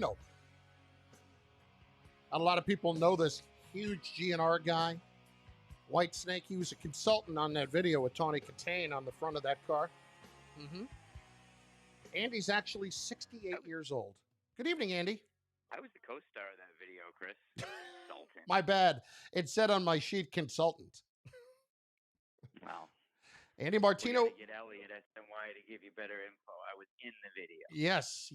No, a lot of people know this huge GNR guy, White Snake. He was a consultant on that video with Tawny Katane on the front of that car. Mm-hmm. Andy's actually 68 years old. Good evening, Andy. I was the co-star of that video, Chris. Consultant. My bad. It said on my sheet consultant. Wow. Andy We're Martino. gonna get Elliot SNY to give you better info. I was in the video. Yes.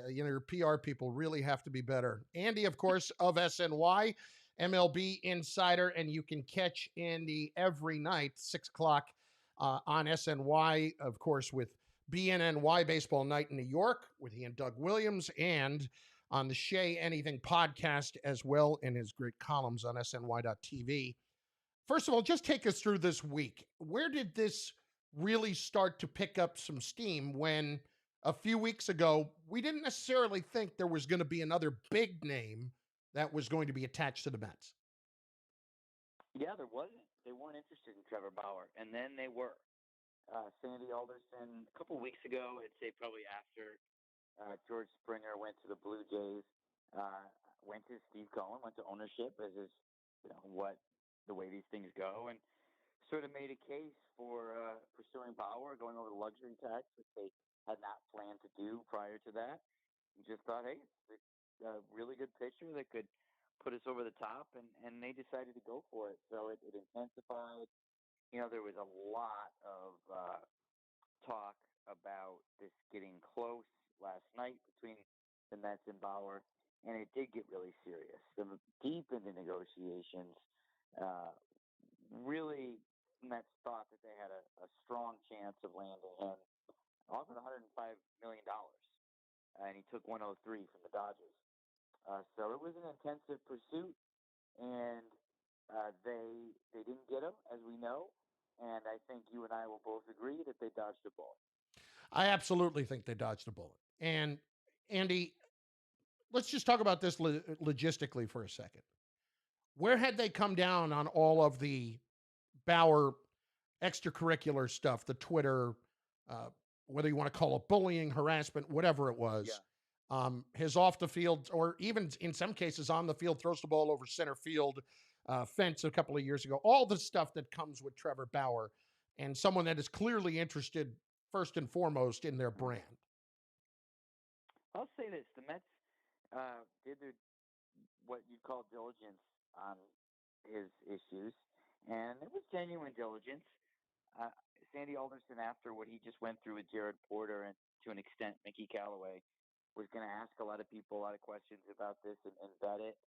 Your PR people really have to be better. Andy, of course, of SNY, MLB Insider, and you can catch Andy every night, 6 o'clock on SNY, of course, with BNNY Baseball Night in New York with he and Doug Williams, and on the Shea Anything podcast as well in his great columns on SNY.TV. First of all, just take us through this week. Where did this really start to pick up some steam when a few weeks ago we didn't necessarily think there was going to be another big name that was going to be attached to the Mets? Yeah, there wasn't. They weren't interested in Trevor Bauer, and then they were. Sandy Alderson, a couple of weeks ago, I'd say probably after George Springer went to the Blue Jays, went to Steve Cohen, went to ownership as is, the way these things go, and sort of made a case for pursuing Bauer, going over the luxury tax, which they had not planned to do prior to that. And just thought, hey, it's a really good pitcher that could put us over the top, and they decided to go for it. So it intensified. There was a lot of talk about this getting close last night between the Mets and Bauer, and it did get really serious. Deep into negotiations, really, Mets thought that they had a strong chance of landing him. Offered $105 million, and he took 103 from the Dodgers. So it was an intensive pursuit, and they didn't get him, as we know. And I think you and I will both agree that they dodged a bullet. I absolutely think they dodged a bullet. And Andy, let's just talk about this logistically for a second. Where had they come down on all of the Bauer extracurricular stuff, the Twitter, whether you want to call it bullying, harassment, whatever it was, his off the field, or even in some cases on the field, throws the ball over center field fence a couple of years ago, all the stuff that comes with Trevor Bauer and someone that is clearly interested first and foremost in their brand. I'll say this: the Mets did what you'd call diligence on his issues, and it was genuine diligence. Sandy Alderson, after what he just went through with Jared Porter and to an extent Mickey Callaway, was going to ask a lot of people a lot of questions about this and vet it.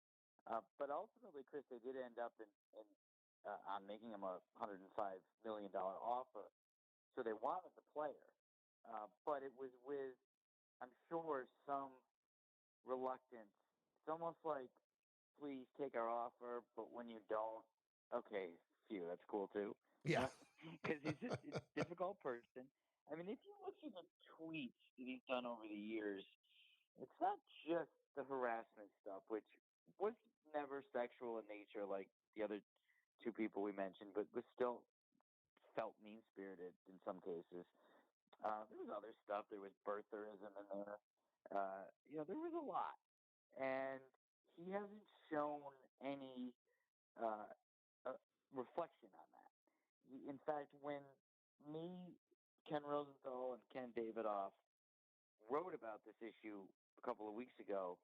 But ultimately, Chris, they did end up on making him a $105 million offer. So they wanted the player. But it was with, I'm sure, some reluctance. It's almost like, please take our offer, but when you don't, okay, phew, that's cool too. Yeah. Because he's just a difficult person. I mean, if you look at the tweets that he's done over the years, it's not just the harassment stuff, which was never sexual in nature like the other two people we mentioned, but was still felt mean-spirited in some cases. There was other stuff. There was birtherism in there. There was a lot. And he hasn't shown any reflection on that. In fact, when me, Ken Rosenthal, and Ken Davidoff wrote about this issue a couple of weeks ago,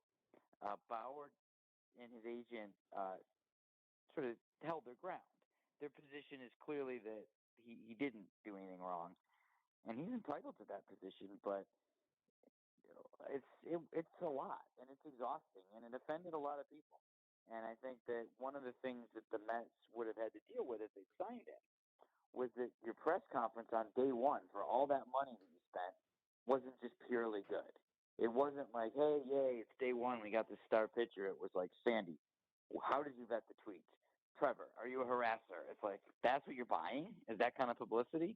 Bauer and his agent sort of held their ground. Their position is clearly that he didn't do anything wrong, and he's entitled to that position. But it's a lot, and it's exhausting, and it offended a lot of people. And I think that one of the things that the Mets would have had to deal with if they signed him was that your press conference on day one for all that money that you spent wasn't just purely good. It wasn't like, hey, yay, it's day one, we got this star pitcher. It was like, Sandy, how did you vet the tweets? Trevor, are you a harasser? It's like, that's what you're buying? Is that kind of publicity?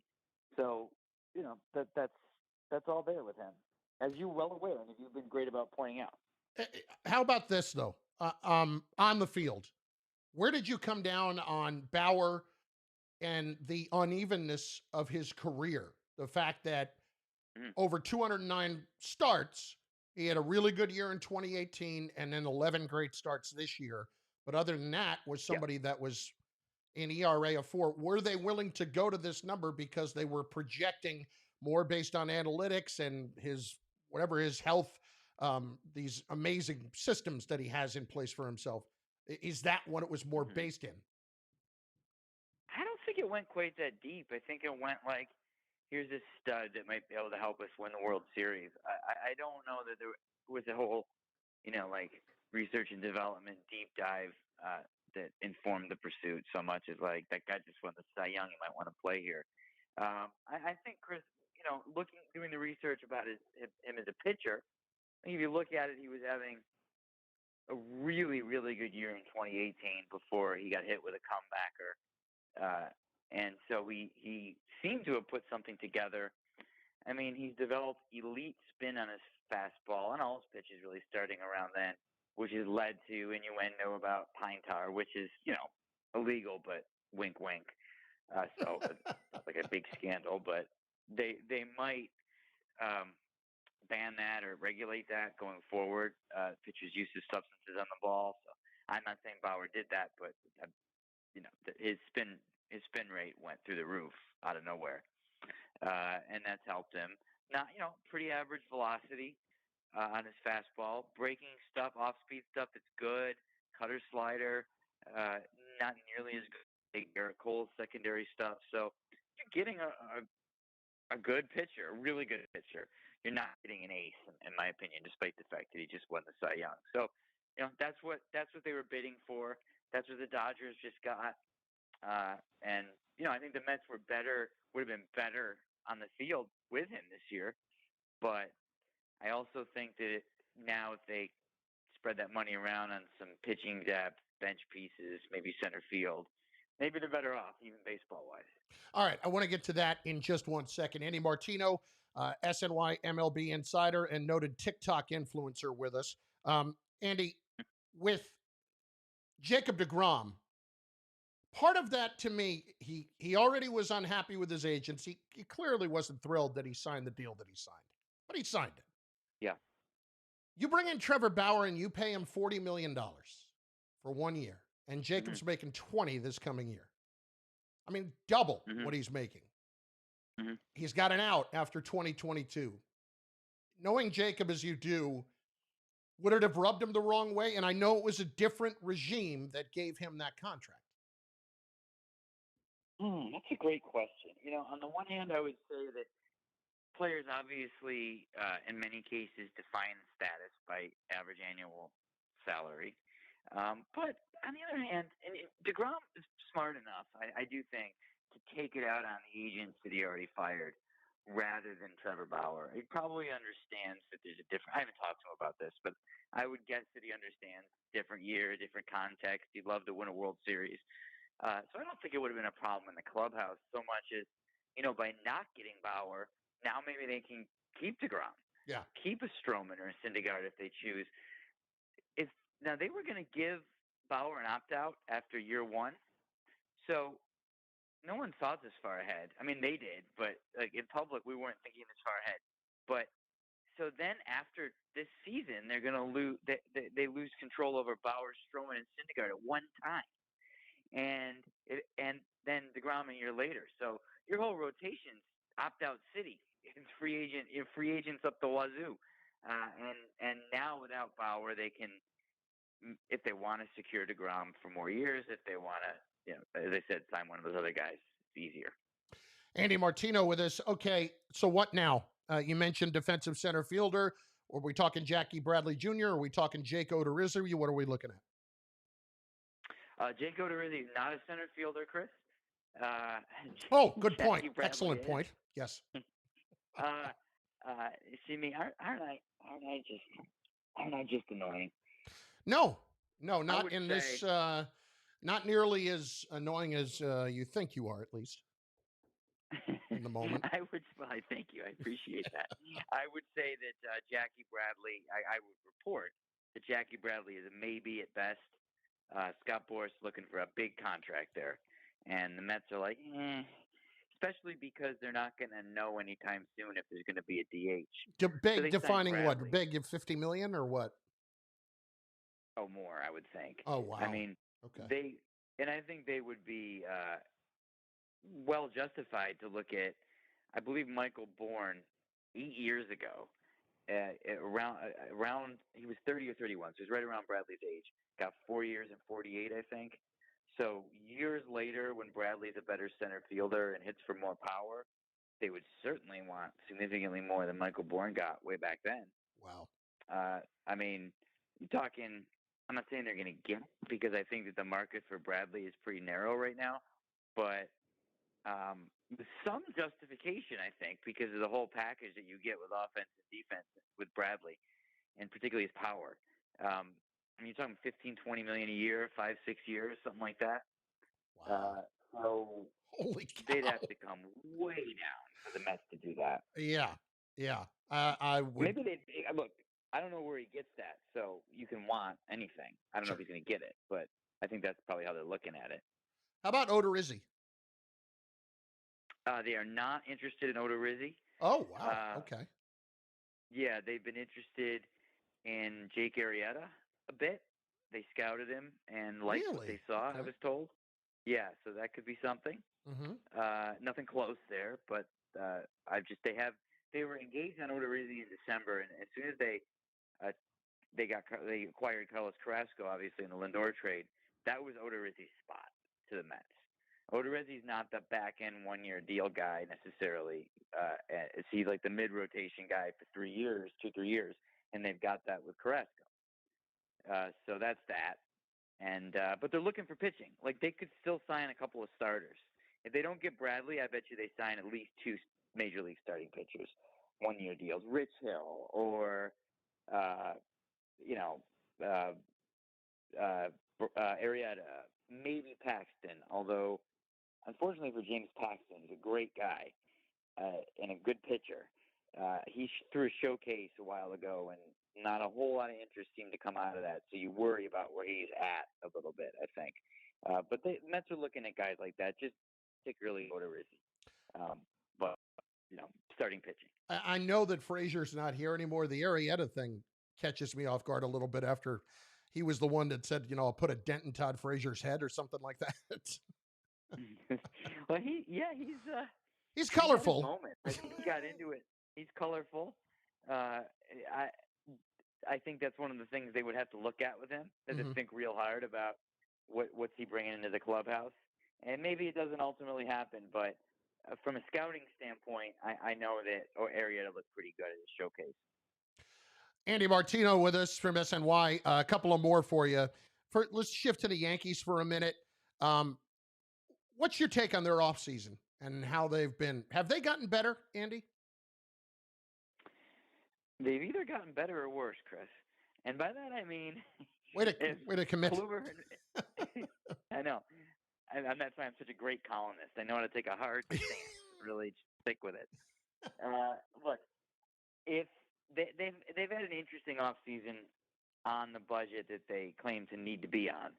So, that's all there with him, as you're well aware, and as you've been great about pointing out. How about this, though? On the field, where did you come down on Bauer and the unevenness of his career? The fact that over 209 starts, He had a really good year in 2018 and then 11 great starts this year. But other than that, was Yep. somebody that was an ERA of 4. Were they willing to go to this number because they were projecting more based on analytics and his whatever his health, these amazing systems that he has in place for himself? Is that what it was more Hmm. based in? I don't think it went quite that deep. I think it went like, here's this stud that might be able to help us win the World Series. I don't know that there was a whole, like research and development deep dive that informed the pursuit so much as like that guy just won the Cy Young. He might want to play here. I think Chris, doing the research about him as a pitcher. I think if you look at it, he was having a really, really good year in 2018 before he got hit with a comebacker. And so he seemed to have put something together. I mean, he's developed elite spin on his fastball and all his pitches really starting around then, which has led to innuendo about pine tar, which is, illegal, but wink, wink. So it's not like a big scandal, but they might um, ban that or regulate that going forward. Pitchers' use of substances on the ball. So I'm not saying Bauer did that, but his spin rate went through the roof out of nowhere, and that's helped him. Not pretty average velocity on his fastball, breaking stuff, off speed stuff. It's good. Cutter slider, uh, not nearly as good as Garrett Cole's secondary stuff. So you're getting a good pitcher, a really good pitcher. You're not getting an ace, in my opinion, despite the fact that he just won the Cy Young. So, that's what they were bidding for. That's what the Dodgers just got. And I think the Mets would have been better on the field with him this year. But I also think that now if they spread that money around on some pitching depth, bench pieces, maybe center field, maybe they're better off, even baseball wise. All right, I want to get to that in just one second. Andy Martino, SNY MLB insider and noted TikTok influencer with us. Andy, with Jacob DeGrom, part of that to me, he already was unhappy with his agents. He clearly wasn't thrilled that he signed the deal that he signed, but he signed it. Yeah. You bring in Trevor Bauer and you pay him $40 million for 1 year, and Hmm. Jacob's making 20 this coming year. I mean, double Hmm. what he's making. Hmm. He's got an out after 2022. Knowing Jacob as you do, would it have rubbed him the wrong way? And I know it was a different regime that gave him that contract. That's a great question. On the one hand, I would say that players obviously, in many cases, define status by average annual salary. But on the other hand, and DeGrom is smart enough, I do think, to take it out on the agents that he already fired rather than Trevor Bauer. He probably understands that there's a different. I haven't talked to him about this, but I would guess that he understands different year, different context. He'd love to win a World Series. So I don't think it would have been a problem in the clubhouse so much as, by not getting Bauer, now maybe they can keep DeGrom, Yeah. keep a Stroman or a Syndergaard if they choose. If now they were going to give Bauer an opt out after year one, so no one thought this far ahead. I mean, they did, but like in public, we weren't thinking this far ahead. But so then after this season, they're going to lose. They lose control over Bauer, Stroman, and Syndergaard at one time, and then DeGrom a year later. So your whole rotation's opt out city. It's free agents up the wazoo. And now without Bauer, they can, if they want to secure DeGrom for more years, if they want to, as I said, sign one of those other guys, it's easier. Andy Martino with us. Okay, so what now? You mentioned defensive center fielder. Are we talking Jackie Bradley Jr.? Are we talking Jake Odorizzi? What are we looking at? Jake Odorizzi, not a center fielder, Chris. Uh, Oh, good point. Jackie Bradley Excellent is. point. Yes. uh, See me, aren't I just annoying? No, I not would in say. this. Not nearly as annoying as you think you are, at least in the moment. Well, I thank you. I appreciate that. I would say that Jackie Bradley. I would report that Jackie Bradley is a maybe at best. Scott Boras looking for a big contract there, and the Mets are like, especially because they're not going to know anytime soon if there's going to be a DH. So Big they signed defining what? Bradley. Big, 50 million or what? Oh, more, I would think. Oh, I wow. mean, Okay. and I think they would be well justified to look at. I believe Michael Bourne 8 years ago, around he was 30 or 31, so he's right around Bradley's age. Got 4 years and 48, I think. So years later, when Bradley's a better center fielder and hits for more power, they would certainly want significantly more than Michael Bourne got way back then. Wow. I mean, you're talking. I'm not saying they're going to get it because I think that the market for Bradley is pretty narrow right now, but with some justification, I think, because of the whole package that you get with offense and defense with Bradley, and particularly his power. I mean, you're talking 15, 20 million a year, 5, 6 years, something like that. Wow. So Holy they'd cow. have to come way down for the Mets to do that. Yeah. Yeah. I would. Maybe they look. I don't know where he gets that, so you can want anything. I don't know if Sure. he's going to get it, but I think that's probably how they're looking at it. How about Odorizzi? They are not interested in Odorizzi. Oh, wow. Uh, Okay. yeah, they've been interested in Jake Arrieta a bit. They scouted him and liked what they Really? saw, I Okay. was told. Yeah, so that could be something. Mm-hmm. Nothing close there, but they were engaged on Odorizzi in December, and as soon as uh, they acquired Carlos Carrasco, obviously in the Lindor trade, that was Odorizzi's spot to the Mets. Odorizzi's not the back end 1 year deal guy necessarily. Is he like the mid rotation guy for 3 years, 2 3 years, and they've got that with Carrasco. So that's that. And but they're looking for pitching. Like they could still sign a couple of starters. If they don't get Bradley, I bet you they sign at least two major league starting pitchers, 1 year deals. Rich Hill or uh, you know uh, uh, Arrieta, maybe Paxton. Although unfortunately for James Paxton, he's a great guy and a good pitcher. He threw a showcase a while ago, and not a whole lot of interest seemed to come out of that. So you worry about where he's at a little bit, I think. But the Mets are looking at guys like that, just particularly Odorizzi. But starting pitching. I know that Frazier's not here anymore. The Arrieta thing catches me off guard a little bit after he was the one that said, I'll put a dent in Todd Frazier's head or something like that. Well, He's he's had his colorful. moment. I think he got into it. He's colorful. I I think that's one of the things they would have to look at with him. They have to Hmm. think real hard about what's he bringing into the clubhouse, and maybe it doesn't ultimately happen. But from a scouting standpoint, I know that Arrieta looked pretty good at his showcase. Andy Martino with us from SNY. A couple of more for you. Let's shift to the Yankees for a minute. Um, what's your take on their offseason and how they've been? Have they gotten better, Andy? They've either gotten better or worse, Chris. And by that I mean, Way to if way to commit. Kluber, I know, and that's why I'm such a great columnist. I know how to take a hard stance and really stick with it. Look, if they've had an interesting off season on the budget that they claim to need to be on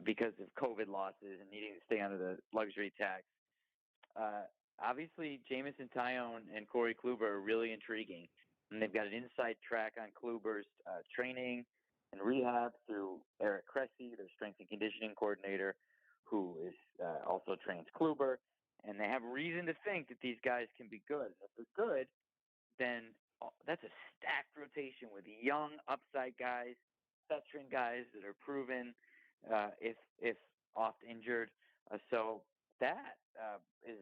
because of COVID losses and needing to stay under the luxury tax. Uh, Obviously, Jamison Tyone and Corey Kluber are really intriguing, and they've got an inside track on Kluber's training and rehab through Eric Cressy, their strength and conditioning coordinator, who is also trains Kluber, and they have reason to think that these guys can be good. If they're good, then that's a stacked rotation with young upside guys, veteran guys that are proven if oft injured. So that is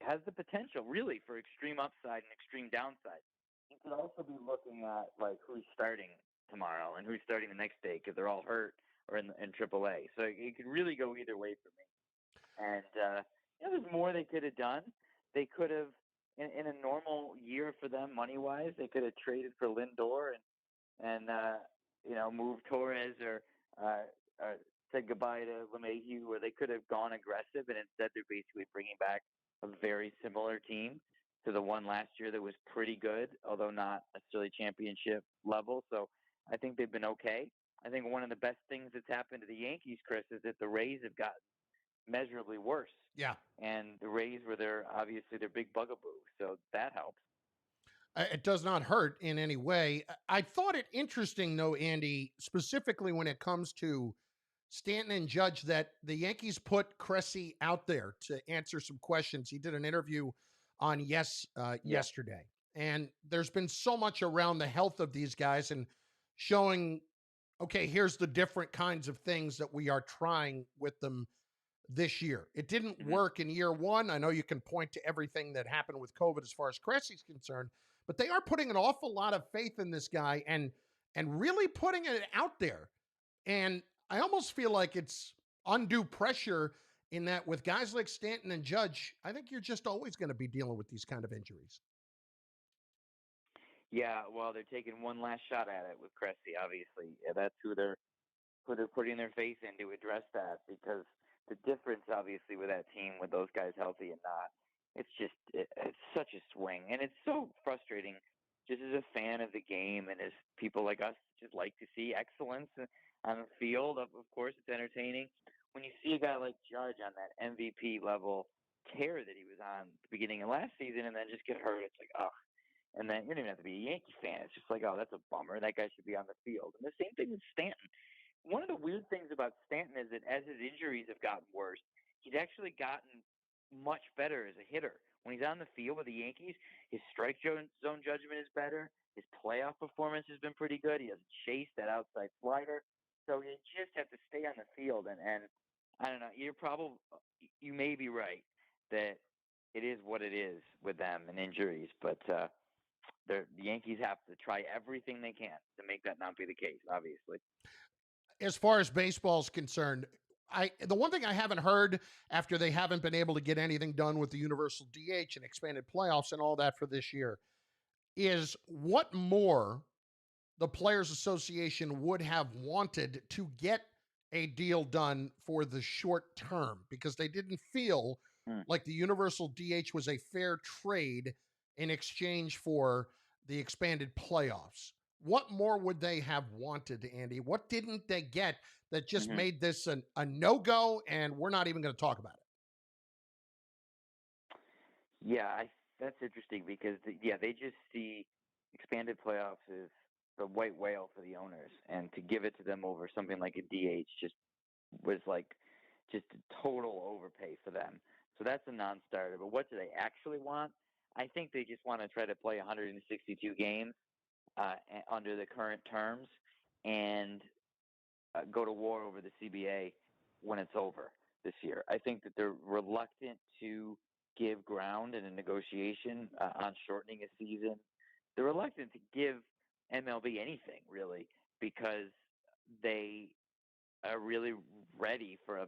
has the potential really for extreme upside and extreme downside. You could also be looking at like who's starting tomorrow and who's starting the next day because they're all hurt or in AAA. So it could really go either way for me. And there's more they could have done. They could have, in a normal year for them, money wise, they could have traded for Lindor and moved Torres or said goodbye to LeMahieu, or they could have gone aggressive, and instead they're basically bringing back a very similar team to the one last year that was pretty good, although not necessarily championship level. So I think they've been okay. I think one of the best things that's happened to the Yankees, Chris, is that the Rays have gotten measurably worse. Yeah. And the Rays were their obviously their big bugaboo, so that helps. It does not hurt in any way. I thought it interesting, though, Andy, specifically when it comes to Stanton and Judge, that the Yankees put Cressy out there to answer some questions. He did an interview on Yeah. yesterday, and there's been so much around the health of these guys and showing, okay, here's the different kinds of things that we are trying with them this year. It didn't Hmm. work in year one. I know you can point to everything that happened with COVID as far as Cressy's concerned, but they are putting an awful lot of faith in this guy and really putting it out there. And I almost feel like it's undue pressure in that with guys like Stanton and Judge, I think you're just always going to be dealing with these kind of injuries. Yeah, well, they're taking one last shot at it with Cressy. Obviously, yeah, that's who they're putting their faith in to address that, because the difference, obviously, with that team, with those guys healthy and not, it's such a swing, and it's so frustrating. Just as a fan of the game, and as people like us just like to see excellence on the field, of course, it's entertaining. When you see a guy like Judge on that MVP level tear that he was on at the beginning of last season, and then just get hurt, it's like, oh. And then you don't even have to be a Yankee fan. It's just like, oh, that's a bummer. That guy should be on the field. And the same thing with Stanton. One of the weird things about Stanton is that as his injuries have gotten worse, he's actually gotten much better as a hitter. When he's on the field with the Yankees, his strike zone judgment is better. His playoff performance has been pretty good. He doesn't chase that outside slider. So you just have to stay on the field. And I don't know. You may be right that it is what it is with them and injuries, but the Yankees have to try everything they can to make that not be the case. Obviously. As far as baseball's concerned, the one thing I haven't heard after they haven't been able to get anything done with the universal DH and expanded playoffs and all that for this year is what more the Players Association would have wanted to get a deal done for the short term because they didn't feel Mm. like the universal DH was a fair trade in exchange for the expanded playoffs. What more would they have wanted, Andy? What didn't they get that just Hmm. made this a no go and we're not even going to talk about it? Yeah, that's interesting because yeah, they just see expanded playoffs as the white whale for the owners, and to give it to them over something like a DH just was like just a total overpay for them. So that's a non-starter. But what do they actually want? I think they just want to try to play 162 games under the current terms and go to war over the CBA when it's over this year. I think that they're reluctant to give ground in a negotiation on shortening a season. They're reluctant to give MLB anything really because they are really ready for a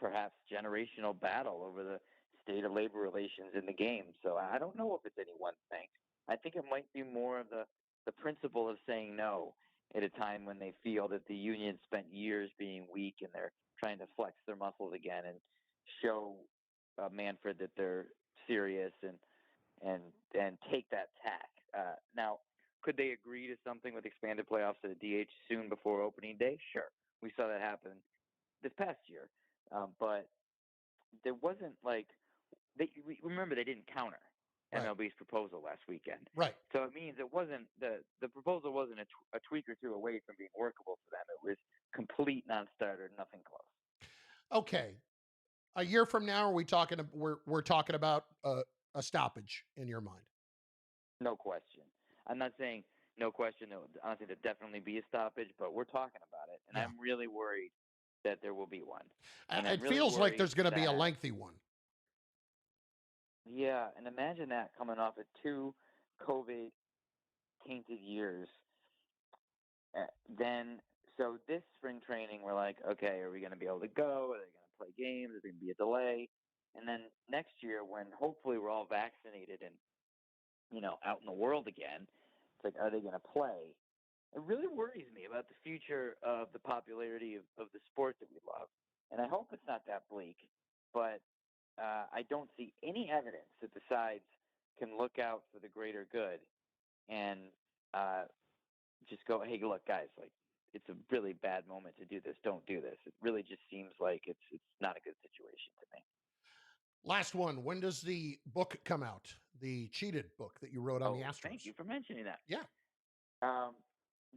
perhaps generational battle over the state of labor relations in the game. So I don't know if it's any one thing. I think it might be more of the principle of saying no at a time when they feel that the union spent years being weak and they're trying to flex their muscles again and show Manfred that they're serious and take that tack. Now, could they agree to something with expanded playoffs at the DH soon before opening day? Sure, we saw that happen this past year, but there wasn't like remember they didn't counter Right. MLB's proposal last weekend. Right. So it means it wasn't the proposal wasn't a tweak or two away from being workable for them. It was complete non-starter, nothing close. Okay. A year from now, are we talking? We're talking about a stoppage in your mind. No question. I'm not saying no question. Honestly, there'll definitely be a stoppage, but we're talking about it, and Yeah. I'm really worried that there will be one, and I'm It really feels like worried there's going to be a that lengthy one. yeah, and imagine that coming off of two COVID tainted years. Then, so this spring training, we're like, okay, are we going to be able to go? Are they going to play games? Is there going to be a delay? And then next year, when hopefully we're all vaccinated and out in the world again, it's like, are they going to play? It really worries me about the future of the popularity of the sport that we love. And I hope it's not that bleak, but I don't see any evidence that the sides can look out for the greater good and uh, just go, hey, look, guys, like it's a really bad moment to do this. Don't do this. It really just seems like it's not a good situation to me. Last one. When does the book come out? The cheated book that you wrote on the Astros. Thank you for mentioning that. Yeah.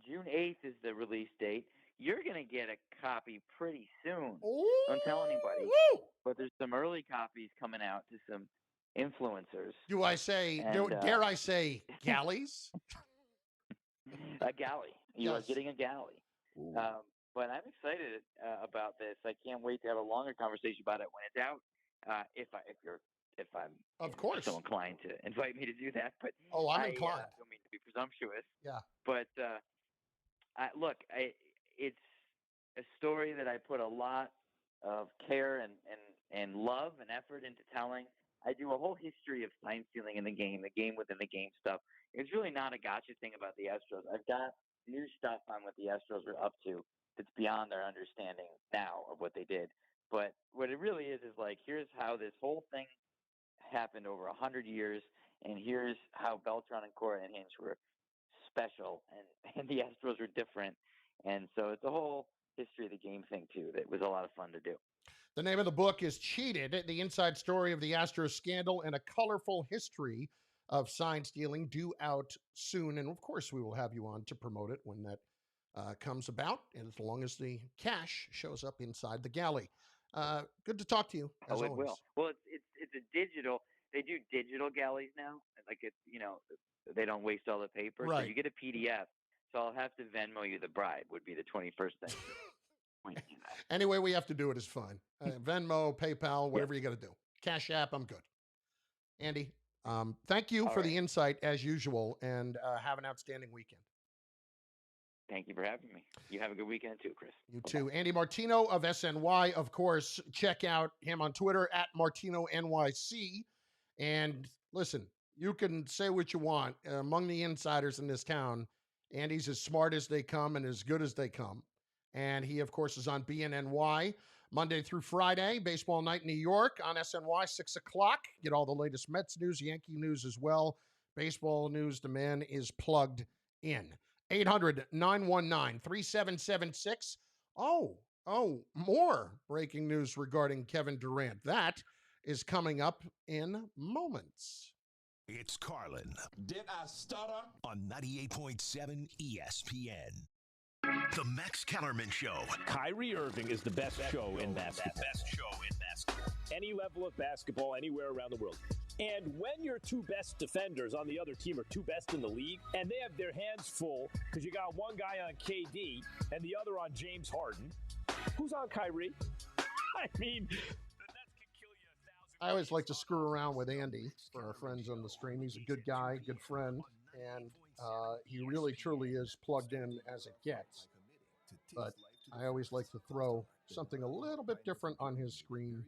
June 8th is the release date. You're going to get a copy pretty soon. Ooh, Don't tell anybody. woo! But there's some early copies coming out to some influencers. Do I say, And, dare I say, galleys? A galley. You are Yes. getting a galley. Ooh. But I'm excited about this. I can't wait to have a longer conversation about it when it's out. If I'm Of course. so inclined to invite me to do that. But I'm inclined. I don't mean to be presumptuous. Yeah. But look, it's a story that I put a lot of care and love and effort into telling. I do a whole history of sign stealing in the game within the game stuff. It's really not a gotcha thing about the Astros. I've got new stuff on what the Astros are up to that's beyond their understanding now of what they did. But what it really is like, here's how this whole thing happened over 100 years, and here's how Beltran and Cora and Hinch were special, and the Astros were different. And so it's a whole history of the game thing, too, that was a lot of fun to do. The name of the book is Cheated, the inside story of the Astros scandal and a colorful history of sign stealing, due out soon. And of course, we will have you on to promote it when that comes about, and as long as the cash shows up inside the galley. Good to talk to you. As it always. will. Well, it's a digital. They do digital galleys now. Like they don't waste all the paper. Right. So you get a PDF. So I'll have to Venmo you the bribe. Would be the 21st thing. Any way we have to do it is fine. Venmo, PayPal, whatever you got to do. Cash App, I'm good. Andy, thank you for the insight as usual, and have an outstanding weekend. Thank you for having me. You have a good weekend too, Chris. You too. Andy Martino of SNY, of course. Check out him on Twitter at MartinoNYC. And listen, you can say what you want. Among the insiders in this town, Andy's as smart as they come and as good as they come. And he, of course, is on BNNY Monday through Friday. Baseball Night in New York on SNY, 6 o'clock. Get all the latest Mets news, Yankee news as well. Baseball news, the man is plugged in. 800-919-3776. Oh, more breaking news regarding Kevin Durant. That is coming up in moments. It's Carlin. Did I stutter? On 98.7 ESPN. The Max Kellerman Show. Kyrie Irving is the best show in basketball. Best show in basketball. Any level of basketball, anywhere around the world. And when your two best defenders on the other team are two best in the league, and they have their hands full because you got one guy on KD and the other on James Harden, who's on Kyrie? I mean, the Nets can kill you 1,000. I always like to screw around with Andy for our friends on the stream. He's a good guy, good friend, and he really, truly is plugged in as it gets. But I always like to throw something a little bit different on his screen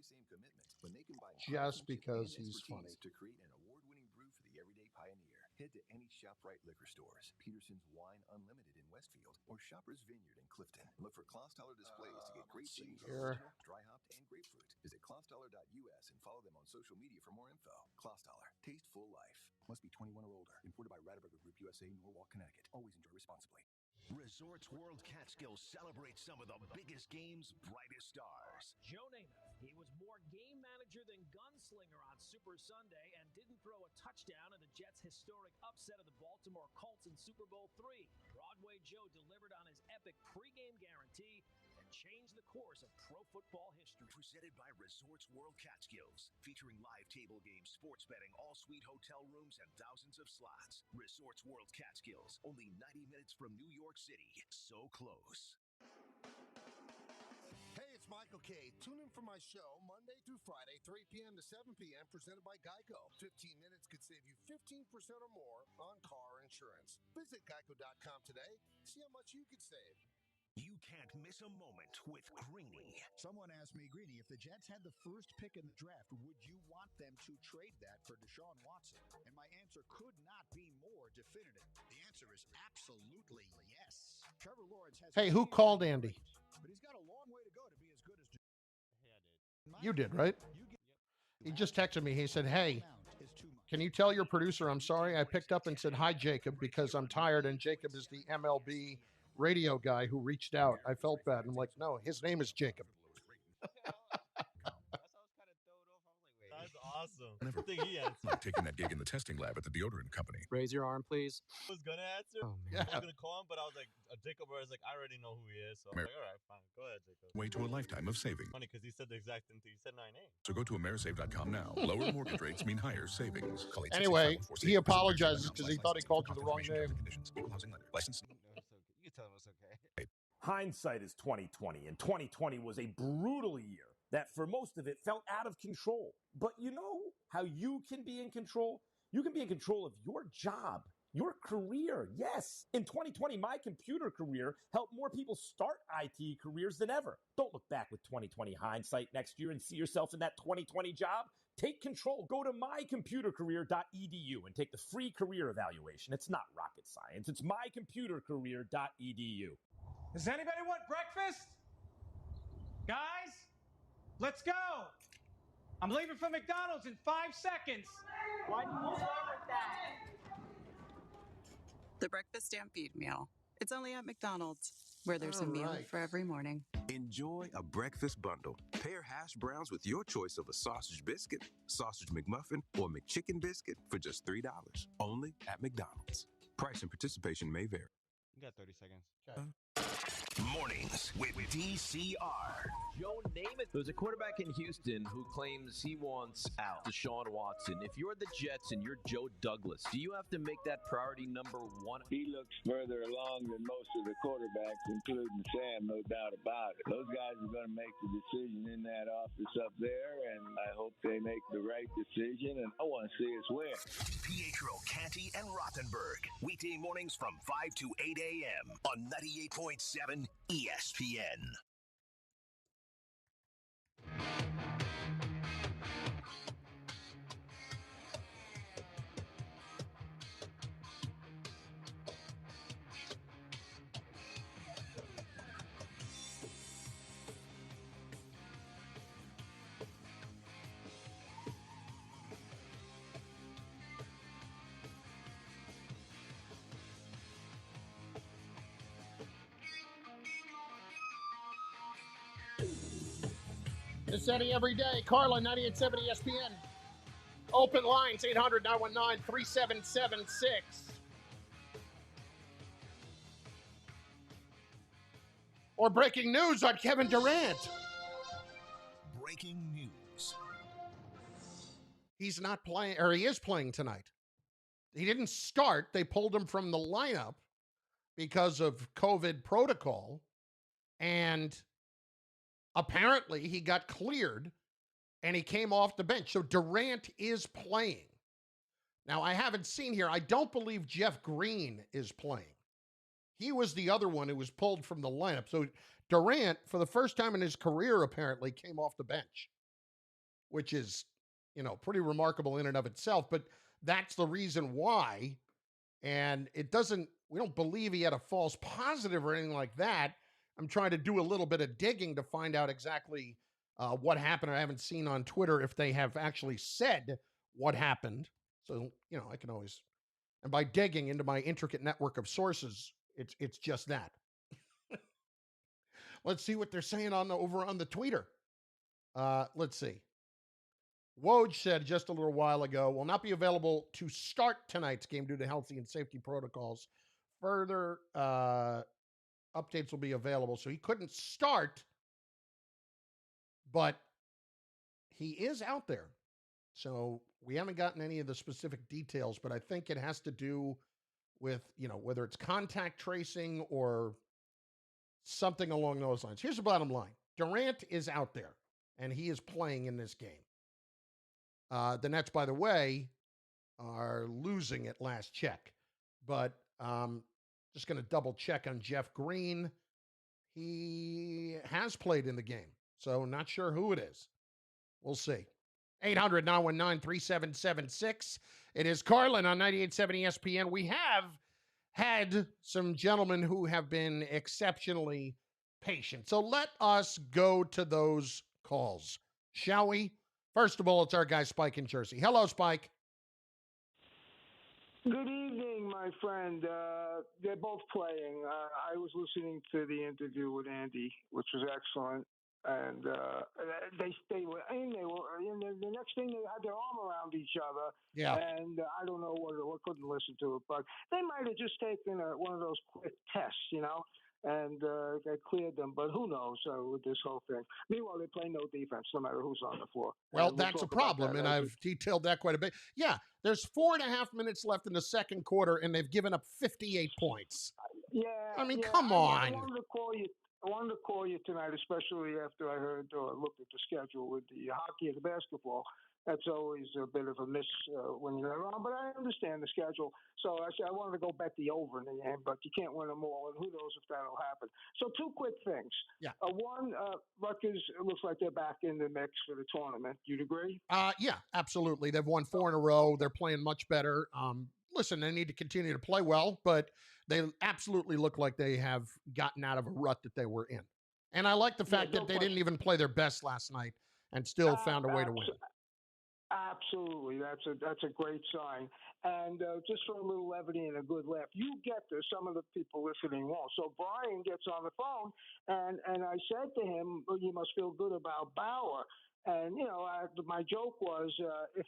just because he's funny. To create an award-winning brew for the everyday pioneer. Head to any ShopRite liquor stores, Peterson's Wine Unlimited in Westfield, or Shoppers Vineyard in Clifton. Look for Klosteller displays to get great things original, dry hopped, and grapefruit. Visit klosteller.us and follow them on social media for more info. Klosteller, taste full life. Must be 21 or older. Imported by Radaburger Group USA, Norwalk, Connecticut. Always enjoy responsibly. Resorts World Catskills celebrates some of the biggest games, brightest stars. Joe Namath, he was more game manager than gunslinger on Super Sunday and didn't throw a touchdown in the Jets' historic upset of the Baltimore Colts in Super Bowl III. Broadway Joe delivered on his epic pregame guarantee and changed the course of pro football history. Presented by Resorts World Catskills, featuring live table games, sports betting, all-suite hotel rooms, and thousands of slots. Resorts World Catskills, only 90 minutes from New York City. So close. Hey, it's Michael K. Tune in for my show Monday through Friday, 3 p.m. to 7 p.m., presented by Geico. 15 minutes could save you 15% or more on car insurance. Visit geico.com today. See how much you could save. You can't miss a moment with Greeny. Someone asked me, Greeny, if the Jets had the first pick in the draft, would you want them to trade that for Deshaun Watson? And my answer could not be more definitive. The answer is absolutely yes. Trevor Lawrence has... Hey, who called Andy? But he's got a long way to go to be as good as... You did, right? He just texted me. He said, hey, can you tell your producer I'm sorry I picked up and said hi, Jacob, because I'm tired, and Jacob is the MLB radio guy who reached out. I felt bad. I'm like, no, his name is Jacob. That's awesome. I think he answered. Not taking that gig in the testing lab at the deodorant company. Raise your arm, please. I was going to answer. Oh, I man. was going to call him, but I was like, Jacob was like, I already know who he is. So I was like, all right, fine. Go ahead, Jacob. Way to a lifetime of saving. Funny because he said the exact thing. He said 9A. So go to Amerisave.com now. Lower mortgage rates mean higher savings. Call Anyway, 865-448. he apologizes because he thought he called you the wrong name. Equal housing lender. License. You can tell him it's okay. Hindsight is 2020, and 2020 was a brutal year that for most of it felt out of control. But you know how you can be in control? You can be in control of your job, your career. Yes. In 2020, my computer career helped more people start IT careers than ever. Don't look back with 2020 hindsight next year and see yourself in that 2020 job. Take control. Go to mycomputercareer.edu and take the free career evaluation. It's not rocket science. It's mycomputercareer.edu. Does anybody want breakfast? Guys, let's go. I'm leaving for McDonald's in 5 seconds. Why do you start with that? The Breakfast Stampede meal. It's only at McDonald's, where there's a meal for every morning. Enjoy a breakfast bundle. Pair hash browns with your choice of a sausage biscuit, sausage McMuffin, or McChicken biscuit for just $3. Only at McDonald's. Price and participation may vary. You got 30 seconds. Okay. Mornings with DCR. Joe Namath. There's a quarterback in Houston who claims he wants out. Deshaun Watson. If you're the Jets and you're Joe Douglas, do you have to make that priority number one? He looks further along than most of the quarterbacks, including Sam, no doubt about it. Those guys are going to make the decision in that office up there, and I hope they make the right decision, and I want to see us win. Pietro, Canty, and Rothenberg. Weekday mornings from 5 to 8 a.m. on 98.7 ESPN. It's Eddie every day. Carla, 98.7 ESPN. Open lines, 800-919-3776. Or breaking news on Kevin Durant. Breaking news. He's not playing, or he is playing tonight. He didn't start. They pulled him from the lineup because of COVID protocol. And apparently he got cleared and he came off the bench. So Durant is playing. Now, I haven't seen here. I don't believe Jeff Green is playing. He was the other one who was pulled from the lineup. So Durant, for the first time in his career, apparently came off the bench, which is, pretty remarkable in and of itself. But that's the reason why. And we don't believe he had a false positive or anything like that. I'm trying to do a little bit of digging to find out exactly what happened. I haven't seen on Twitter if they have actually said what happened. So, I can always, and by digging into my intricate network of sources, it's just that. Let's see what they're saying over on the Twitter. Let's see. Woj said just a little while ago, will not be available to start tonight's game due to health and safety protocols. Further updates will be available. So he couldn't start, but he is out there. So we haven't gotten any of the specific details, but I think it has to do with, whether it's contact tracing or something along those lines. Here's the bottom line. Durant is out there, and he is playing in this game. The Nets, by the way, are losing at last check. But just going to double check on Jeff Green. He has played in the game, so not sure who it is. We'll see. 800-919-3776. It is Carlin on 98.7 ESPN. We have had some gentlemen who have been exceptionally patient. So let us go to those calls, shall we? First of all, it's our guy Spike in Jersey. Hello, Spike. Good evening, my friend. They're both playing. I was listening to the interview with Andy, which was excellent. And they were in. They were in. The next thing, they had their arm around each other. Yeah. And I don't know what couldn't listen to it, but they might have just taken one of those quick tests, and they cleared them. But who knows with this whole thing? Meanwhile, they play no defense, no matter who's on the floor. Well, And we'll that's a talk about problem, that and as I've detailed that quite a bit. Yeah, there's 4.5 minutes left in the second quarter, and they've given up 58 points. Yeah, I mean, yeah, come on. I wanted to call you. I wanted to call you tonight, especially after I heard or looked at the schedule with the hockey and the basketball. That's always a bit of a miss when you're not around, but I understand the schedule. So I said I wanted to go bet the over in the end, but you can't win them all, and who knows if that'll happen. So two quick things. Yeah. One, Rutgers looks like they're back in the mix for the tournament. You'd agree? Yeah, absolutely. They've won 4 in a row. They're playing much better. Listen, they need to continue to play well, but they absolutely look like they have gotten out of a rut that they were in. And I like the fact that they didn't even play their best last night and still found a way to win. Absolutely, that's a great sign. And just for a little levity and a good laugh, you get this. Some of the people listening won't. So Brian gets on the phone, and I said to him, well, "You must feel good about Bauer." And my joke was, if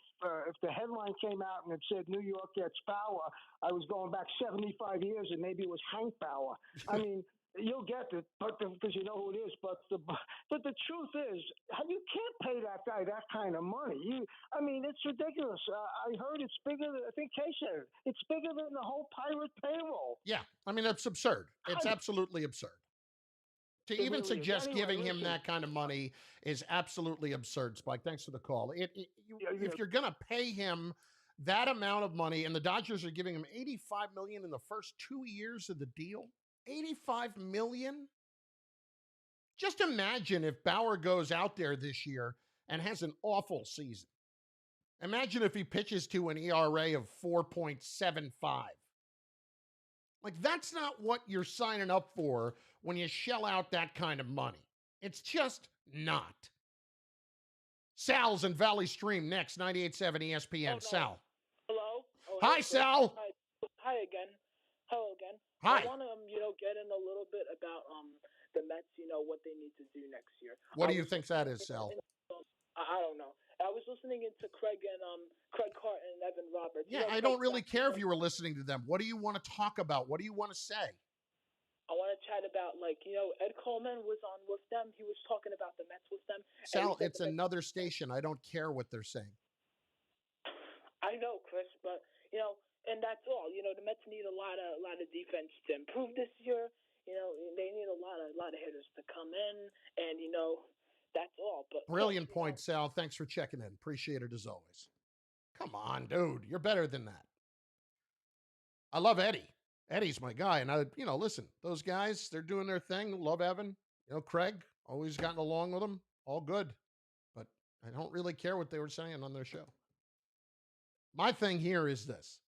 the headline came out and it said New York gets Bauer, I was going back 75 years, and maybe it was Hank Bauer. I mean. You'll get it, but because you know who it is. But the truth is, you can't pay that guy that kind of money. It's ridiculous. I heard it's bigger. I think Kay said it's bigger than the whole Pirate payroll. Yeah, I mean it's absurd. It's absolutely absurd. To even really suggest anyway, giving him listen. that kind of money is absolutely absurd, Spike. Thanks for the call. If you're going to pay him that amount of money, and the Dodgers are giving him $85 million in the first 2 years of the deal, $85 million? Just imagine if Bauer goes out there this year and has an awful season. Imagine if he pitches to an ERA of 4.75. Like, that's not what you're signing up for when you shell out that kind of money. It's just not. Sal's in Valley Stream next, 98.7 ESPN. Oh, no. Sal. Hello? Oh, Hi, hey, Sal. Hi again. Hello again. Hi. I want to, get in a little bit about the Mets, what they need to do next year. What do you think that is, Sal? I don't know. I was listening into Craig Carton and Evan Roberts. Yeah, I don't really care if you were listening to them. What do you want to talk about? What do you want to say? I want to chat about, Ed Coleman was on with them. He was talking about the Mets with them. Sal, it's another station. I don't care what they're saying. I know, Chris, but, and that's all. The Mets need a lot of defense to improve this year. They need a lot of hitters to come in, and, that's all. But brilliant point, Sal. Thanks for checking in. Appreciate it as always. Come on, dude. You're better than that. I love Eddie. Eddie's my guy. And listen, those guys, they're doing their thing. Love Evan. Craig, always gotten along with them. All good. But I don't really care what they were saying on their show. My thing here is this.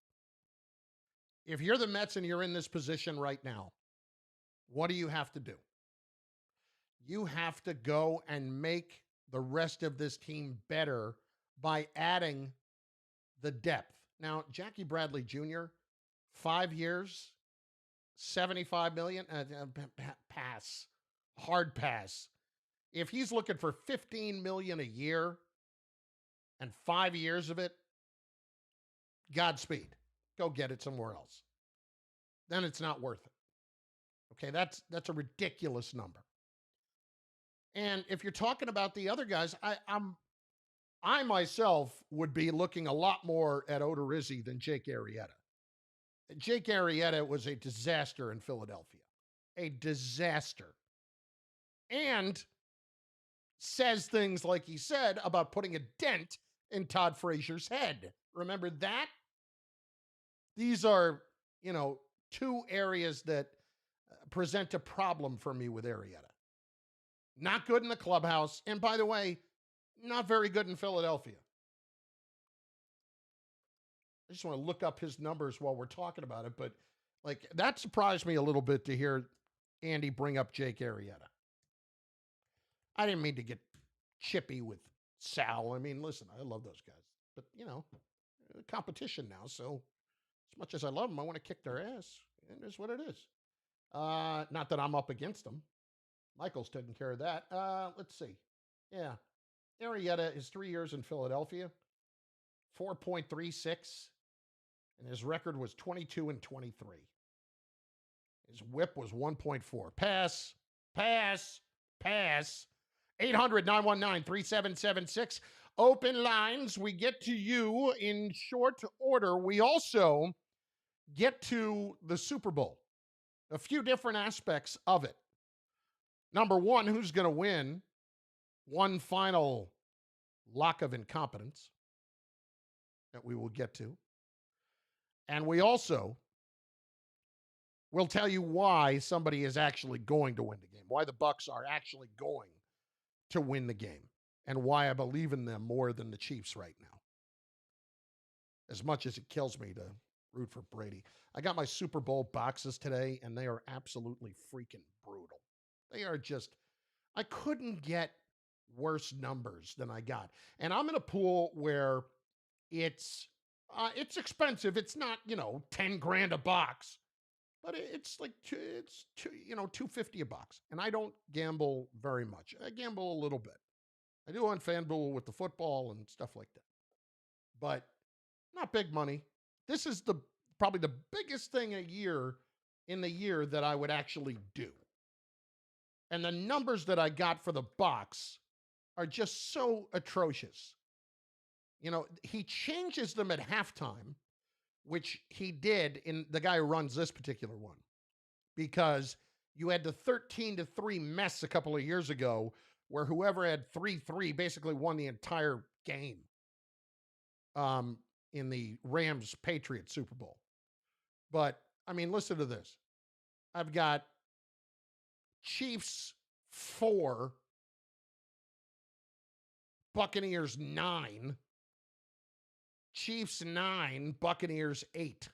If you're the Mets and you're in this position right now, what do you have to do? You have to go and make the rest of this team better by adding the depth. Now, Jackie Bradley Jr., 5 years, $75 million, pass, hard pass. If he's looking for $15 million a year and 5 years of it, Godspeed. Go get it somewhere else. Then it's not worth it. Okay, that's a ridiculous number. And if you're talking about the other guys, I myself would be looking a lot more at Odorizzi than Jake Arrieta. Jake Arrieta was a disaster in Philadelphia. A disaster. And says things like he said about putting a dent in Todd Frazier's head. Remember that? These are, two areas that present a problem for me with Arrieta. Not good in the clubhouse. And by the way, not very good in Philadelphia. I just want to look up his numbers while we're talking about it. But, that surprised me a little bit to hear Andy bring up Jake Arrieta. I didn't mean to get chippy with Sal. I mean, listen, I love those guys. But, competition now, so As much as I love them, I want to kick their ass. And it's what it is. Not that I'm up against them. Michael's taking care of that. Let's see. Yeah. Arrieta is 3 years in Philadelphia, 4.36, and his record was 22-23. His whip was 1.4. Pass. 800-919-3776. Open lines. We get to you in short order. We also get to the Super Bowl. A few different aspects of it. Number one, who's going to win? One final lock of incompetence that we will get to. And we also will tell you why somebody is actually going to win the game, why the Bucs are actually going to win the game, and why I believe in them more than the Chiefs right now. As much as it kills me to root for Brady. I got my Super Bowl boxes today, and they are absolutely freaking brutal. They are just, I couldn't get worse numbers than I got. And I'm in a pool where it's expensive. It's not, $10,000 a box, but it's like, $250 a box. And I don't gamble very much. I gamble a little bit. I do on FanDuel with the football and stuff like that, but not big money. This is probably the biggest thing in the year that I would actually do. And the numbers that I got for the box are just so atrocious. He changes them at halftime, which he did in the guy who runs this particular one, because you had the 13-3 mess a couple of years ago where whoever had 3-3 basically won the entire game in the Rams-Patriots Super Bowl. But, listen to this. I've got Chiefs 4, Buccaneers 9, Chiefs 9, Buccaneers 8.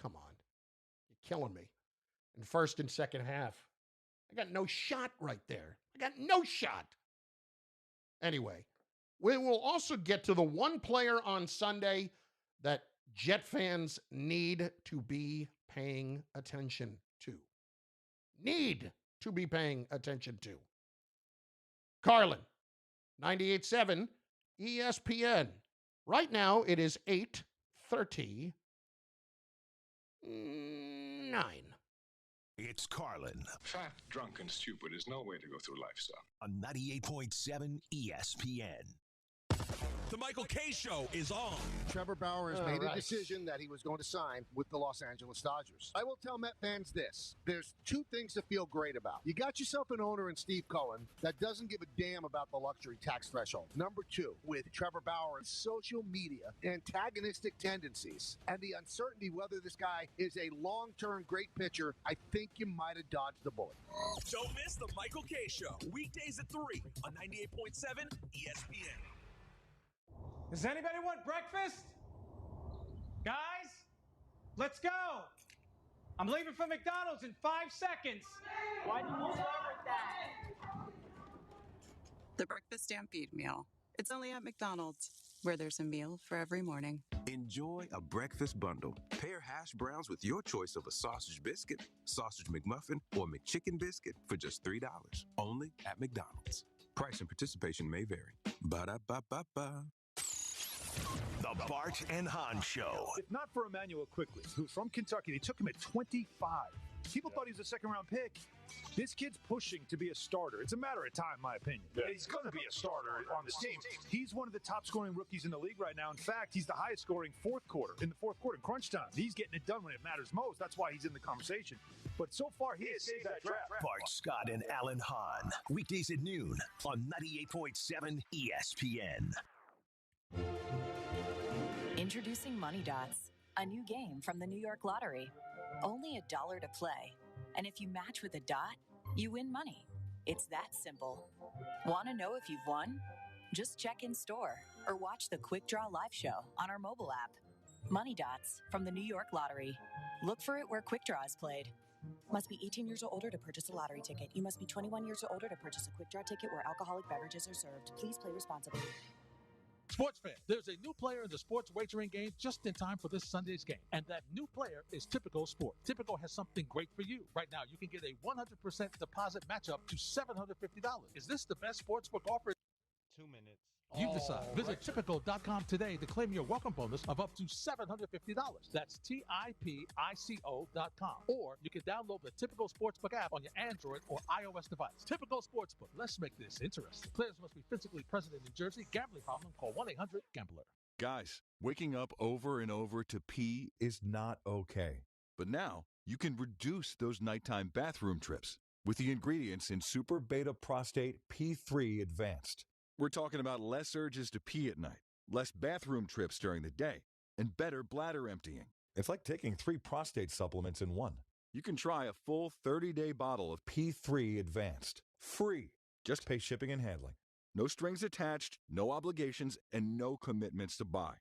Come on. You're killing me. In first and second half. I got no shot right there. I got no shot. Anyway, we will also get to the one player on Sunday that Jet fans need to be paying attention to. Need to be paying attention to. Carlin, 98.7 ESPN. Right now, it is 8:39. It's Carlin. Fat, drunk, and stupid is no way to go through life, son. On 98.7 ESPN. The Michael K. Show is on. Trevor Bauer has made a decision that he was going to sign with the Los Angeles Dodgers. I will tell Met fans this. There's two things to feel great about. You got yourself an owner in Steve Cohen that doesn't give a damn about the luxury tax threshold. Number two, with Trevor Bauer's social media antagonistic tendencies and the uncertainty whether this guy is a long-term great pitcher, I think you might have dodged the bullet. Don't miss the Michael K. Show. Weekdays at 3 on 98.7 ESPN. Does anybody want breakfast? Guys, let's go. I'm leaving for McDonald's in 5 seconds. Why didn't you start with that? The Breakfast Stampede Meal. It's only at McDonald's, where there's a meal for every morning. Enjoy a breakfast bundle. Pair hash browns with your choice of a sausage biscuit, sausage McMuffin, or McChicken biscuit for just $3. Only at McDonald's. Price and participation may vary. Ba-da-ba-ba-ba. The Bart and Hahn Show. If not for Emmanuel Quickly, who's from Kentucky, they took him at 25. People thought he was a second-round pick. This kid's pushing to be a starter. It's a matter of time, in my opinion. He's going to be a starter on this team. He's one of the top-scoring rookies in the league right now. In fact, he's the highest-scoring in the fourth quarter, in crunch time. He's getting it done when it matters most. That's why he's in the conversation. But so far, he has saved that draft. Bart Scott and Alan Hahn. Weekdays at noon on 98.7 ESPN. Introducing Money Dots, a new game from the New York Lottery. Only $1 to play. And if you match with a dot, you win money. It's that simple. Want to know if you've won? Just check in store or watch the Quick Draw live show on our mobile app. Money Dots from the New York Lottery. Look for it where Quick Draw is played. Must be 18 years or older to purchase a lottery ticket. You must be 21 years or older to purchase a Quick Draw ticket where alcoholic beverages are served. Please play responsibly. Sports fan, there's a new player in the sports wagering game just in time for this Sunday's game. And that new player is Typical Sport. Typical has something great for you. Right now, you can get a 100% deposit match up to $750. Is this the best sportsbook offer? 2 minutes. You decide. Visit typical.com today to claim your welcome bonus of up to $750. That's TIPICO.com. Or you can download the Typical Sportsbook app on your Android or iOS device. Typical Sportsbook. Let's make this interesting. Players must be physically present in New Jersey. Gambling problem? Call 1-800-GAMBLER. Guys, waking up over and over to pee is not okay. But now, you can reduce those nighttime bathroom trips with the ingredients in Super Beta Prostate P3 Advanced. We're talking about less urges to pee at night, less bathroom trips during the day, and better bladder emptying. It's like taking 3 prostate supplements in one. You can try a full 30-day bottle of P3 Advanced. Free. Just pay shipping and handling. No strings attached, no obligations, and no commitments to buy.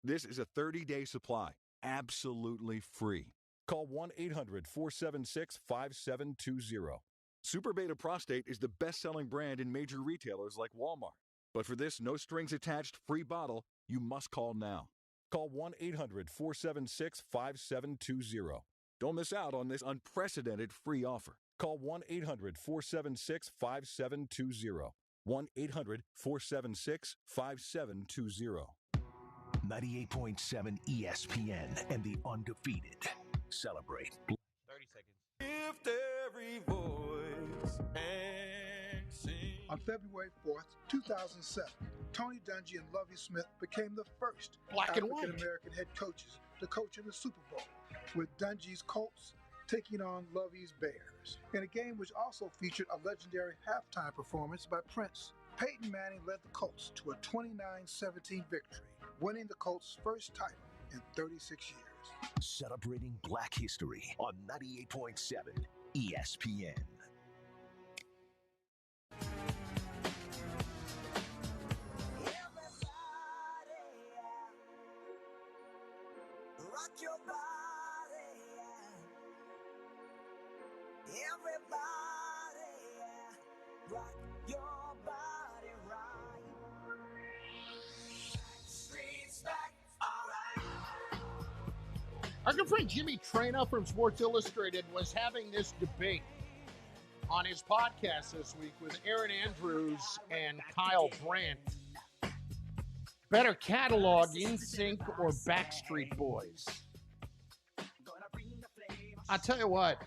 This is a 30-day supply, absolutely free. Call 1-800-476-5720. Super Beta Prostate is the best-selling brand in major retailers like Walmart. But for this no-strings-attached free bottle, you must call now. Call 1-800-476-5720. Don't miss out on this unprecedented free offer. Call 1-800-476-5720. 1-800-476-5720. 98.7 ESPN and the undefeated celebrate. 30 seconds. Lift every voice and sing. On February 4th, 2007, Tony Dungy and Lovie Smith became the first African-American head coaches to coach in the Super Bowl, with Dungy's Colts taking on Lovie's Bears, in a game which also featured a legendary halftime performance by Prince. Peyton Manning led the Colts to a 29-17 victory, winning the Colts' first title in 36 years. Celebrating Black history on 98.7 ESPN. Rock your body, everybody, rock your body right. Streets back, all right. Our good friend Jimmy Traina from Sports Illustrated was having this debate on his podcast this week with Aaron Andrews and Kyle Brandt. Better catalog NSYNC or Backstreet Boys? I'll tell you what,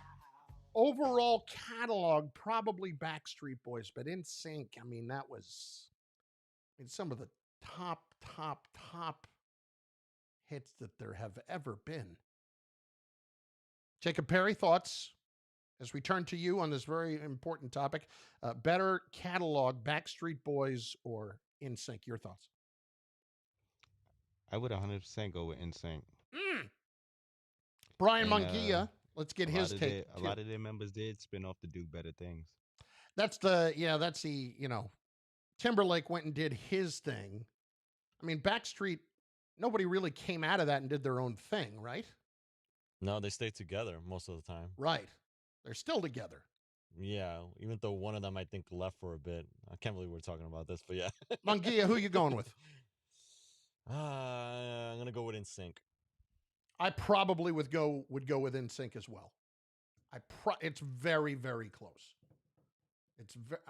overall catalog, probably Backstreet Boys, but NSYNC, I mean, that was some of the top hits that there have ever been. Jacob Perry, thoughts as we turn to you on this very important topic? Better catalog, Backstreet Boys or NSYNC? Your thoughts? I would 100% go with NSYNC. Brian Munguia, let's get his take. A lot of their members did spin off to do better things. That's Timberlake went and did his thing. I mean, Backstreet, nobody really came out of that and did their own thing, right? No, they stayed together most of the time. Right. They're still together. Yeah, even though one of them, I think, left for a bit. I can't believe we're talking about this, but yeah. Munguia, who you going with? I'm going to go with NSYNC. I probably would go with NSYNC as well. It's very, very close.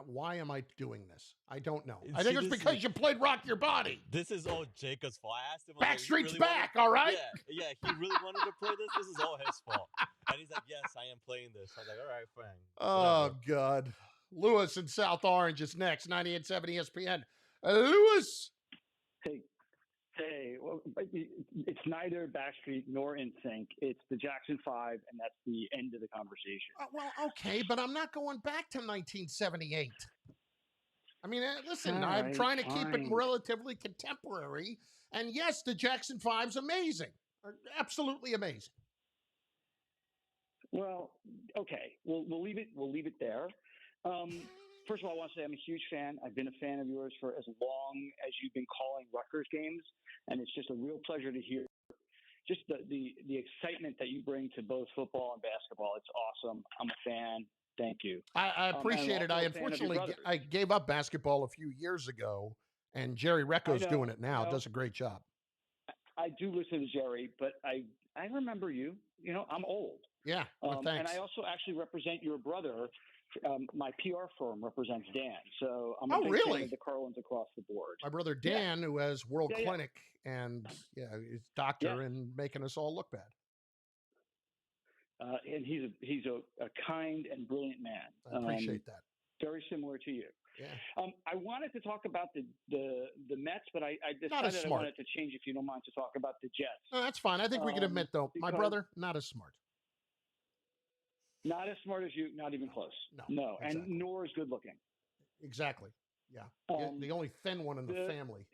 Why am I doing this? I don't know. I think it's because you played Rock Your Body. This is all Jacob's fault. I asked him. Backstreet's back, all right? Yeah, he really wanted to play this. This is all his fault. And he's like, yes, I am playing this. I was like, all right, fine. Oh, God. Lewis in South Orange is next, 98.7 ESPN. Lewis. Hey, well, it's neither Backstreet nor NSYNC. It's the Jackson 5, and that's the end of the conversation. Well, okay, but I'm not going back to 1978. I mean, listen, I'm trying to keep it relatively contemporary. And yes, the Jackson 5's amazing. Absolutely amazing. Well, okay. We'll leave it there. First of all, I want to say I'm a huge fan. I've been a fan of yours for as long as you've been calling Rutgers games, and it's just a real pleasure to hear just the excitement that you bring to both football and basketball. It's awesome. I'm a fan. Thank you. I appreciate it. I unfortunately I gave up basketball a few years ago, And Jerry Recco's know, doing it now. I know. Does a great job. I do listen to Jerry, but I remember you. You know, I'm old. Yeah, well, And thanks. I also actually represent your brother. My PR firm represents Dan, so I'm a Oh, big really? fan of the Carlins across the board. My brother Dan, who has World Yeah, yeah. Clinic and is doctor and making us all look bad. And he's a kind and brilliant man. I appreciate that. Very similar to you. Yeah. I wanted to talk about the Mets, but I Not as decided I smart. wanted to change, if you don't mind, to talk about the Jets. No, that's fine. I think we can admit, though, my because- brother, not as smart. Not as smart as you, not even close. No, exactly. and nor as good looking. Exactly. Yeah. The only thin one in the family.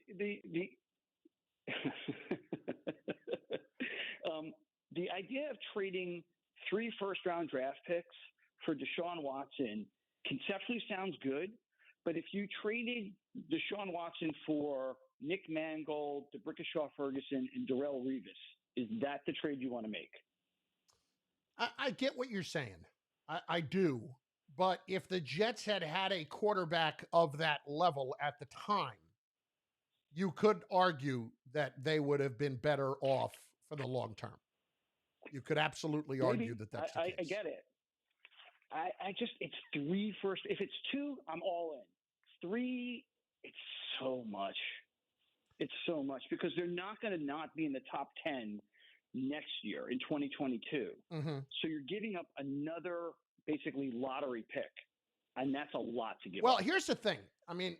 The idea of trading 3 first-round draft picks for Deshaun Watson conceptually sounds good, but if you traded Deshaun Watson for Nick Mangold, DeBrickashaw Ferguson, and Darrelle Revis, is that the trade you want to make? I get what you're saying. I do. But if the Jets had had a quarterback of that level at the time, you could argue that they would have been better off for the long term. You could absolutely argue that that's the case. I get it. I just, it's 3 first. If it's 2, I'm all in. 3, it's so much. It's so much because they're not going to not be in the top 10 next year in 2022. Mm-hmm. So you're giving up another basically lottery pick, and that's a lot to give Well, up. here's the thing. I mean,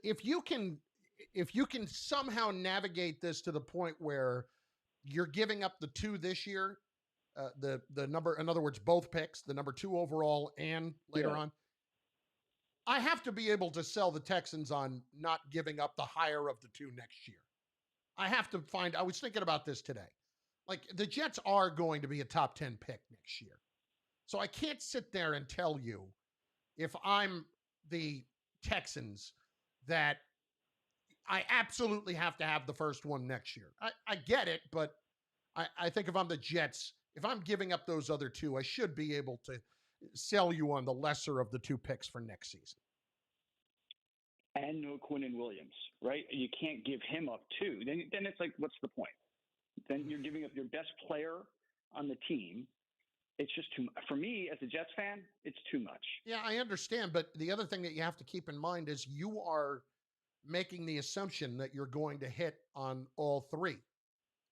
if you can somehow navigate this to the point where you're giving up the 2 this year, the number, in other words, both picks, the number 2 overall and later on, I have to be able to sell the Texans on not giving up the higher of the 2 next year. I have to find, I was thinking about this today. Like, the Jets are going to be a top 10 pick next year. So I can't sit there and tell you, if I'm the Texans, that I absolutely have to have the first one next year. I get it, but I think if I'm the Jets, if I'm giving up those other 2, I should be able to sell you on the lesser of the 2 picks for next season. And no Quinnen Williams, right? You can't give him up too. Then it's like, what's the point? Then you're giving up your best player on the team. It's just too much. For me, as a Jets fan, it's too much. Yeah, I understand. But the other thing that you have to keep in mind is you are making the assumption that you're going to hit on all 3.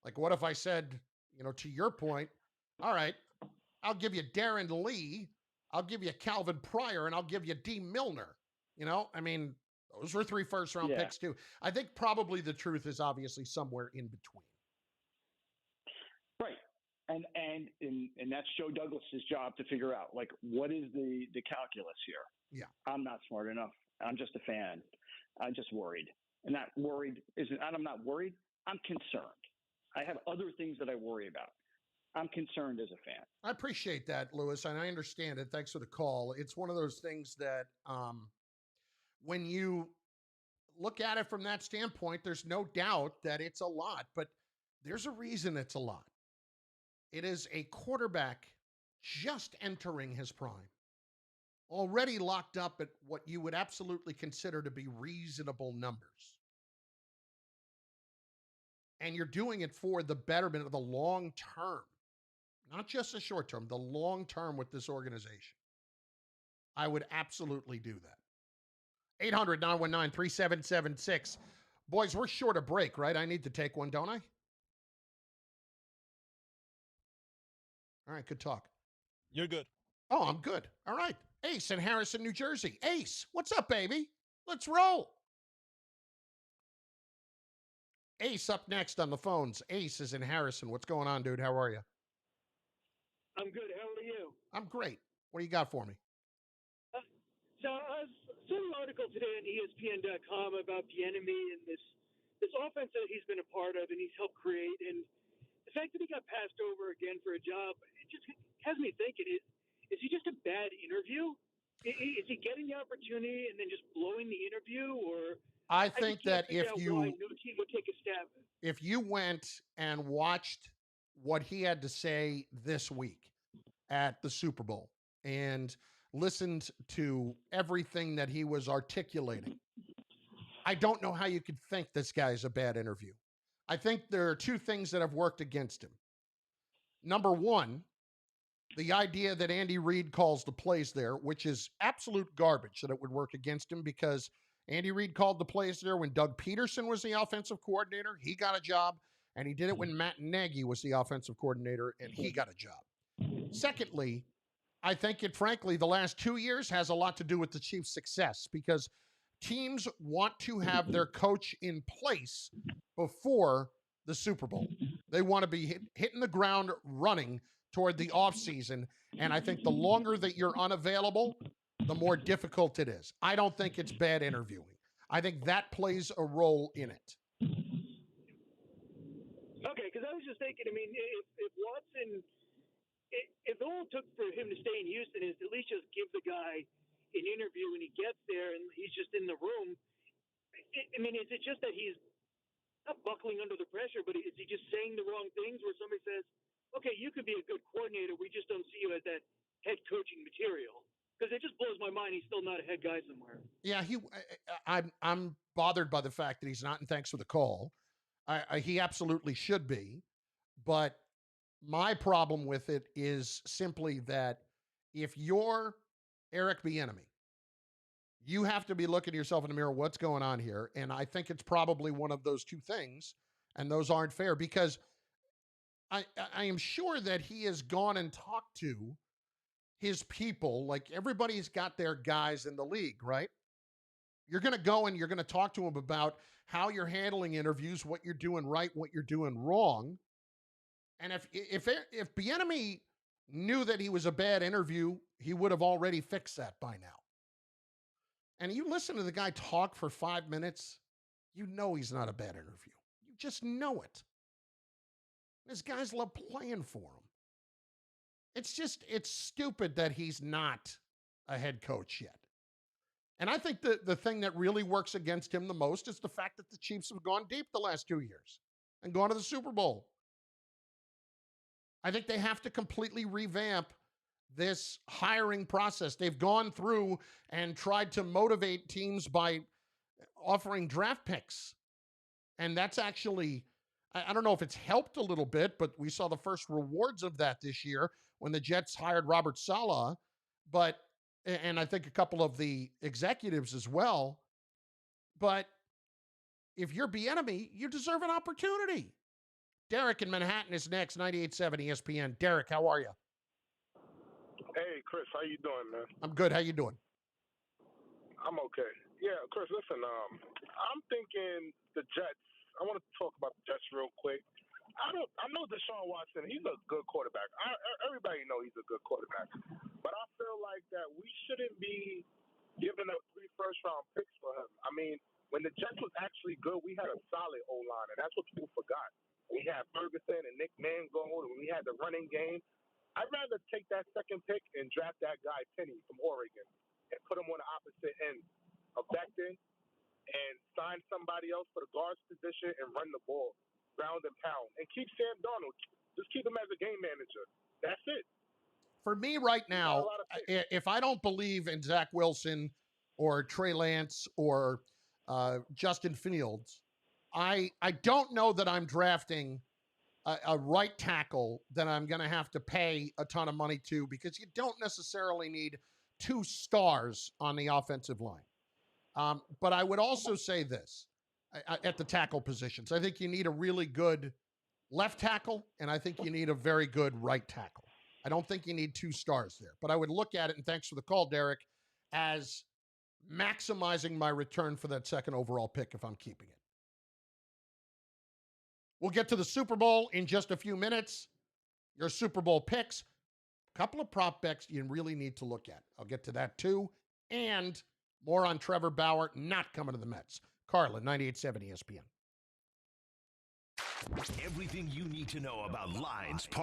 Like, what if I said, to your point, all right, I'll give you Darren Lee, I'll give you Calvin Pryor, and I'll give you D. Milner. I mean, those were 3 first-round picks too. I think probably the truth is obviously somewhere in between. Right. And that's Joe Douglas's job to figure out, like, what is the calculus here? Yeah. I'm not smart enough. I'm just a fan. I'm just worried. And that worried isn't, I'm not worried. I'm concerned. I have other things that I worry about. I'm concerned as a fan. I appreciate that, Lewis, and I understand it. Thanks for the call. It's one of those things that when you look at it from that standpoint, there's no doubt that it's a lot, but there's a reason it's a lot. It is a quarterback just entering his prime, already locked up at what you would absolutely consider to be reasonable numbers. And you're doing it for the betterment of the long term, not just the short term, the long term with this organization. I would absolutely do that. 800-919-3776. Boys, we're short of break, right? I need to take one, don't I? All right, good talk. You're good. Oh, I'm good. All right. Ace in Harrison, New Jersey. Ace, what's up, baby? Let's roll. Ace up next on the phones. Ace is in Harrison. What's going on, dude? How are you? I'm good. How are you? I'm great. What do you got for me? So I saw an article today on ESPN.com about the enemy and this offense that he's been a part of and he's helped create. And the fact that he got passed over again for a job, it just has me thinking, is he just a bad interview? Is he getting the opportunity and then just blowing the interview? Or I think that if no team would take a stab at it. If you went and watched what he had to say this week at the Super Bowl and listened to everything that he was articulating, I don't know how you could think this guy is a bad interview. I think there are two things that have worked against him. Number one, the idea that Andy Reid calls the plays there, which is absolute garbage, that it would work against him because Andy Reid called the plays there when Doug Peterson was the offensive coordinator. He got a job, and he did it when Matt Nagy was the offensive coordinator, and he got a job. Secondly, I think it, frankly, the last 2 years has a lot to do with the Chiefs' success because teams want to have their coach in place before the Super Bowl. They want to be hitting the ground running toward the offseason, and I think the longer that you're unavailable, the more difficult it is. I don't think it's bad interviewing. I think that plays a role in it. Okay, because I was just thinking, I mean, if Watson, if all it took for him to stay in Houston is at least just give the guy an interview when he gets there and he's just in the room, I mean, is it just that he's not buckling under the pressure, but is he just saying the wrong things where somebody says, okay, you could be a good coordinator, we just don't see you as that head coaching material? Because it just blows my mind he's still not a head guy somewhere. Yeah, I'm bothered by the fact that he's not, and thanks for the call. He absolutely should be, but my problem with it is simply that if you're Eric Bieniemy, you have to be looking at yourself in the mirror, what's going on here? And I think it's probably one of those two things, and those aren't fair because I am sure that he has gone and talked to his people, like everybody's got their guys in the league, right? You're going to go and you're going to talk to them about how you're handling interviews, what you're doing right, what you're doing wrong. And if Bieniemy knew that he was a bad interview, he would have already fixed that by now. And you listen to the guy talk for 5 minutes, you know he's not a bad interview. You just know it. These guys love playing for him. It's stupid that he's not a head coach yet. And I think the thing that really works against him the most is the fact that the Chiefs have gone deep the last 2 years and gone to the Super Bowl. I think they have to completely revamp this hiring process. They've gone through and tried to motivate teams by offering draft picks. And that's actually, I don't know if it's helped a little bit, but we saw the first rewards of that this year when the Jets hired Robert Saleh, and I think a couple of the executives as well. But if you're Bieniemy, you deserve an opportunity. Derek in Manhattan is next, 98.7 ESPN. Derek, how are you? Hey, Chris, how you doing, man? I'm good. How you doing? I'm okay. Yeah, Chris, listen, I'm thinking the Jets. I want to talk about the Jets real quick. I know Deshaun Watson, he's a good quarterback. Everybody knows he's a good quarterback. But I feel like that we shouldn't be giving up 3 first-round picks for him. I mean, when the Jets was actually good, we had a solid O-line, and that's what people forgot. We had Ferguson and Nick Mangold, and we had the running game. I'd rather take that second pick and draft that guy, Penny, from Oregon, and put him on the opposite end of Becton and sign somebody else for the guards position and run the ball, ground and pound. And keep Sam Darnold. Just keep him as a game manager. That's it. For me right now, if I don't believe in Zach Wilson or Trey Lance or Justin Fields, I don't know that I'm drafting a right tackle that I'm going to have to pay a ton of money to because you don't necessarily need 2 stars on the offensive line. But I would also say this at the tackle positions. I think you need a really good left tackle, and I think you need a very good right tackle. I don't think you need 2 stars there. But I would look at it, and thanks for the call, Derek, as maximizing my return for that second overall pick if I'm keeping it. We'll get to the Super Bowl in just a few minutes. Your Super Bowl picks. A couple of prop bets you really need to look at. I'll get to that too. And more on Trevor Bauer not coming to the Mets. Carlin, 98.7 ESPN. Everything you need to know about lines,